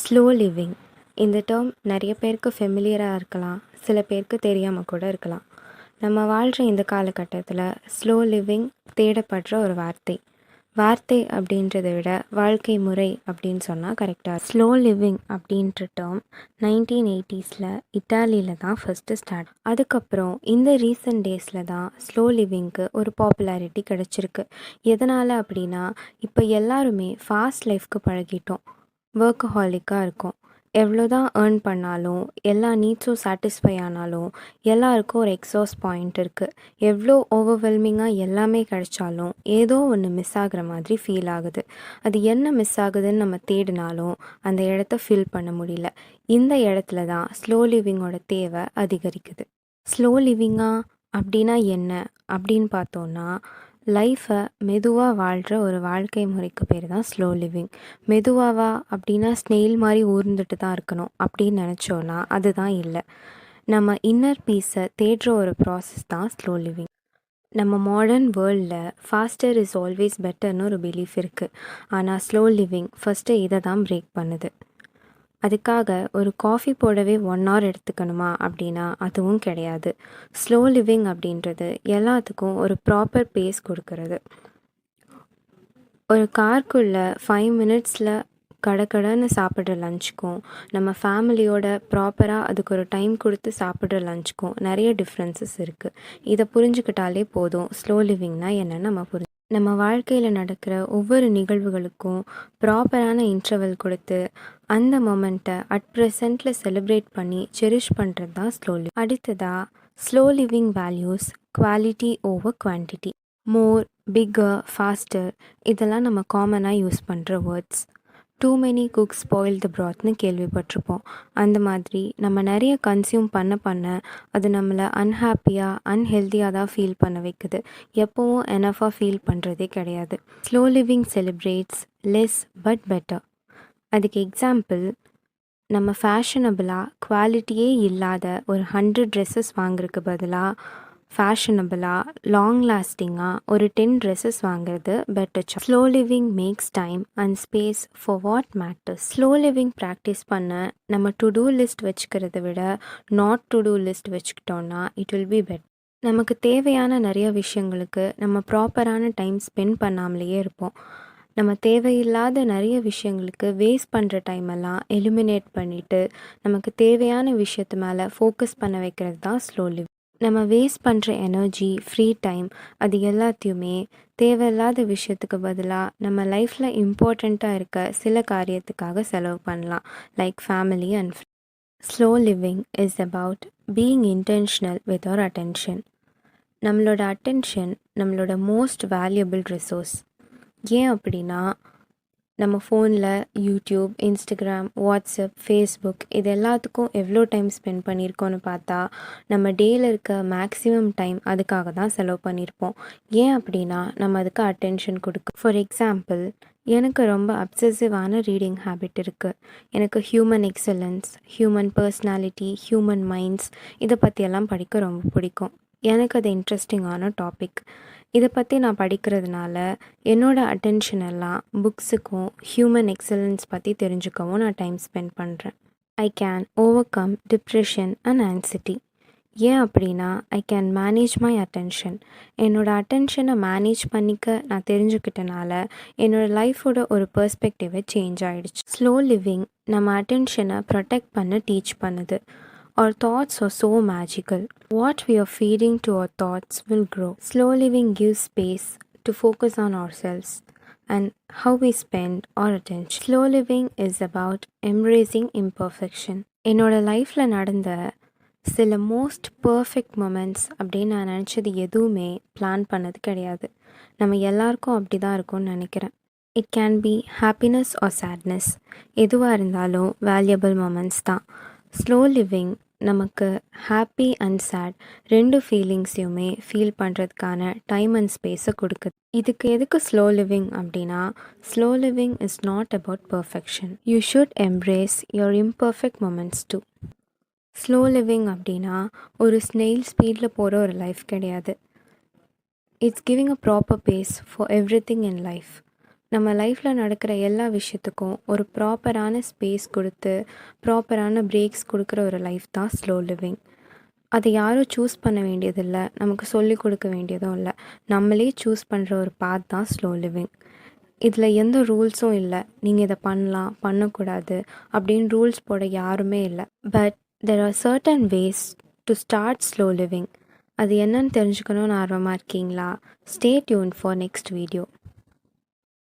Slow living இந்த term நிறைய பேருக்கு ஃபெமிலியராக இருக்கலாம், சில பேருக்கு தெரியாமல் கூட இருக்கலாம். நம்ம வாழ்கிற இந்த காலகட்டத்தில் ஸ்லோ லிவிங் தேடப்படுற ஒரு வார்த்தை அப்படின்றத விட வாழ்க்கை முறை அப்படின்னு சொன்னால் கரெக்டாக. ஸ்லோ லிவிங் அப்படின்ற டேர்ம் 1980s இட்டாலியில் தான் ஃபஸ்ட்டு ஸ்டார்ட். அதுக்கப்புறம் இந்த ரீசன்ட் டேஸில் தான் ஸ்லோ லிவிங்க்கு ஒரு பாப்புலாரிட்டி கிடச்சிருக்கு. எதனால் அப்படின்னா, இப்போ எல்லாருமே ஃபாஸ்ட் லைஃப்க்கு பழகிட்டோம், ஒர்க்கஹாலிக்காக இருக்கும். எவ்வளோ தான் ஏர்ன் பண்ணாலும், எல்லா நீட்ஸும் சாட்டிஸ்ஃபை ஆனாலும் எல்லாருக்கும் ஒரு எக்ஸாஸ்ட் பாயிண்ட் இருக்குது. எவ்வளோ ஓவர்வெல்மிங்காக எல்லாமே கிடைச்சாலும் ஏதோ ஒன்று மிஸ் ஆகிற மாதிரி ஃபீல் ஆகுது. அது என்ன மிஸ் ஆகுதுன்னு நம்ம தேடினாலும் அந்த இடத்த ஃபில் பண்ண முடியல. இந்த இடத்துல தான் ஸ்லோ லிவிங்கோட தேவை அதிகரிக்குது. ஸ்லோ லிவிங்காக அப்படின்னா என்ன அப்படின்னு பார்த்தோன்னா, லைஃப்பை மெதுவாக வாழ்கிற ஒரு வாழ்க்கை முறைக்கு பேர் தான் ஸ்லோ லிவிங். மெதுவாவா அப்படின்னா ஸ்னெயில் மாதிரி ஊர்ந்துட்டு தான் இருக்கணும் அப்படின்னு நினச்சோன்னா அதுதான் இல்லை. நம்ம இன்னர் பீஸை தேடுற ஒரு ப்ராசஸ் தான் ஸ்லோ லிவிங். நம்ம மாடர்ன் வேர்ல்டில் ஃபாஸ்டர் இஸ் ஆல்வேஸ் பெட்டர்னு ஒரு பிலீஃப் இருக்குது. ஆனால் ஸ்லோ லிவிங் ஃபஸ்ட்டு இதை தான் பிரேக் பண்ணுது. அதுக்காக ஒரு காஃபி போடவே 1 hour எடுத்துக்கணுமா அப்படின்னா அதுவும் கிடையாது. ஸ்லோ லிவிங் அப்படின்றது எல்லாத்துக்கும் ஒரு ப்ராப்பர் பேஸ் கொடுக்கறது. ஒரு கார்க்குள்ளே 5 minutesல கடன்னு சாப்பிட்ற லஞ்சுக்கும், நம்ம ஃபேமிலியோட ப்ராப்பராக அதுக்கு ஒரு டைம் கொடுத்து சாப்பிட்ற லஞ்சுக்கும் நிறைய டிஃப்ரென்சஸ் இருக்குது. இதை புரிஞ்சுக்கிட்டாலே போதும் ஸ்லோ லிவிங்னா என்னென்னு நம்ம வாழ்க்கையில் நடக்கிற ஒவ்வொரு நிகழ்வுகளுக்கும் ப்ராப்பரான இன்டர்வல் கொடுத்து அந்த மொமெண்ட்டை அட் ப்ரெசண்ட்டில் செலிப்ரேட் பண்ணி செரிஷ் பண்ணுறது தான் ஸ்லோ லிவிங். அடுத்ததாக slow living values quality over quantity. More, bigger, faster இதெல்லாம் நம்ம காமனாக யூஸ் பண்ணுற words. Too many cooks spoil the ப்ராத்னு கேள்விப்பட்டிருப்போம். அந்த மாதிரி நம்ம நிறைய கன்சியூம் பண்ண அது நம்மளை அன்ஹாப்பியாக அன்ஹெல்த்தியாக தான் ஃபீல் பண்ண வைக்குது. எப்போவும் எனஃபாக ஃபீல் பண்ணுறதே கிடையாது. Slow living celebrates less but better. அதுக்கு எக்ஸாம்பிள், நம்ம ஃபேஷனபிளாக குவாலிட்டியே இல்லாத ஒரு 100 ட்ரெஸ்ஸஸ் வாங்குறதுக்கு பதிலாக ஃபேஷனபிளாக லாங் லாஸ்டிங்காக ஒரு 10 ட்ரெஸ்ஸஸ் வாங்குறது better. Slow living makes time and space for what matters. Slow living practice பண்ண நம்ம டு டூ லிஸ்ட் வச்சுக்கிறத விட நாட் டு டூ லிஸ்ட் வச்சுக்கிட்டோன்னா இட் வில் பி பெட்டர். நமக்கு தேவையான நிறைய விஷயங்களுக்கு நம்ம ப்ராப்பரான டைம் ஸ்பெண்ட் பண்ணாமலேயே இருப்போம். நம்ம தேவையில்லாத நிறைய விஷயங்களுக்கு வேஸ்ட் பண்ணுற டைமெல்லாம் எலிமினேட் பண்ணிவிட்டு நமக்கு தேவையான விஷயத்து மேலே ஃபோக்கஸ் பண்ண வைக்கிறது தான் ஸ்லோ லிவிங். நம்ம வேஸ்ட் பண்ணுற எனர்ஜி, ஃப்ரீ டைம் அது எல்லாத்தையுமே தேவையில்லாத விஷயத்துக்கு பதிலாக நம்ம லைஃப்பில் இம்பார்ட்டண்ட்டாக இருக்க சில காரியத்துக்காக செலவு பண்ணலாம், like family and friends. Slow living is about being intentional with our attention. நம்மளோட அட்டென்ஷன் நம்மளோட மோஸ்ட் வேல்யூபிள் ரிசோர்ஸ். ஏன் அப்படின்னா, நம்ம ஃபோனில் யூடியூப், இன்ஸ்டாகிராம், வாட்ஸ்அப், ஃபேஸ்புக் இது எல்லாத்துக்கும் எவ்வளோ டைம் ஸ்பெண்ட் பண்ணியிருக்கோன்னு பார்த்தா நம்ம டேயில் இருக்க மேக்ஸிமம் டைம் அதுக்காக தான் செலவு பண்ணியிருப்போம். ஏன் அப்படின்னா நம்ம அதுக்கு அட்டென்ஷன் கொடுக்கும். ஃபார் எக்ஸாம்பிள், எனக்கு ரொம்ப அப்சசிவான ரீடிங் ஹேபிட் இருக்குது. எனக்கு human excellence, human personality, human minds இதை பற்றியெல்லாம் படிக்க ரொம்ப பிடிக்கும். எனக்கு அது இன்ட்ரெஸ்டிங்கான டாபிக். இதை பற்றி நான் படிக்கிறதுனால என்னோடய அட்டென்ஷன் எல்லாம் புக்ஸுக்கும் ஹியூமன் எக்ஸலன்ஸ் பற்றி தெரிஞ்சுக்கவும் நான் டைம் ஸ்பெண்ட் பண்ணுறேன். I can over come depression and anxiety. ஏன் அப்படின்னா I can manage my attention. என்னோடய அட்டென்ஷனை மேனேஜ் பண்ணிக்க நான் தெரிஞ்சுக்கிட்டனால என்னோடய லைஃபோட ஒரு பெர்ஸ்பெக்டிவே சேஞ்ச் ஆகிடுச்சு. ஸ்லோ லிவிங் நம்ம அட்டென்ஷனை ப்ரொடெக்ட் பண்ண டீச் பண்ணுது. Our thoughts are so magical. What we are feeding to our thoughts will grow. Slow living gives space to focus on ourselves and how we spend our attention. Slow living is about embracing imperfection. என்னோட லைஃப்பில் நடந்த சில most perfect moments அப்படின்னு நான் நினச்சது எதுவுமே plan பண்ணது கிடையாது. நம்ம எல்லாருக்கும் அப்படி தான் இருக்கும்னு நினைக்கிறேன். It can be happiness or sadness. எதுவாக இருந்தாலும் வேல்யூபிள் மொமெண்ட்ஸ் தான். ஸ்லோ லிவிங் நமக்கு ஹாப்பி அண்ட் சேட் 2 ஃபீலிங்ஸையுமே ஃபீல் பண்ணுறதுக்கான டைம் அண்ட் ஸ்பேஸை கொடுக்குது. இதுக்கு எதுக்கு ஸ்லோ லிவிங் அப்படின்னா, slow living is not about perfection. You should embrace your imperfect moments too. Slow living அப்படின்னா ஒரு ஸ்னெயில் ஸ்பீடில் போகிற ஒரு லைஃப் கிடையாது. It's giving a proper pace for everything in life. நம்ம லைஃப்பில் நடக்கிற எல்லா விஷயத்துக்கும் ஒரு ப்ராப்பரான ஸ்பேஸ் கொடுத்து ப்ராப்பரான பிரேக்ஸ் கொடுக்குற ஒரு லைஃப் தான் ஸ்லோ லிவிங். அதை யாரும் சூஸ் பண்ண வேண்டியதில்லை, நமக்கு சொல்லிக் கொடுக்க வேண்டியதும் இல்லை. நம்மளே சூஸ் பண்ணுற ஒரு பாத் தான் ஸ்லோ லிவிங். இதில் எந்த ரூல்ஸும் இல்லை, நீங்கள் இதை பண்ணலாம் பண்ணக்கூடாது அப்படின்னு ரூல்ஸ் போட யாருமே இல்லை. But there are certain ways to start slow living. அது என்னன்னு தெரிஞ்சுக்கணும்னு ஆர்வமாக இருக்கீங்களா? Stay tune for next video.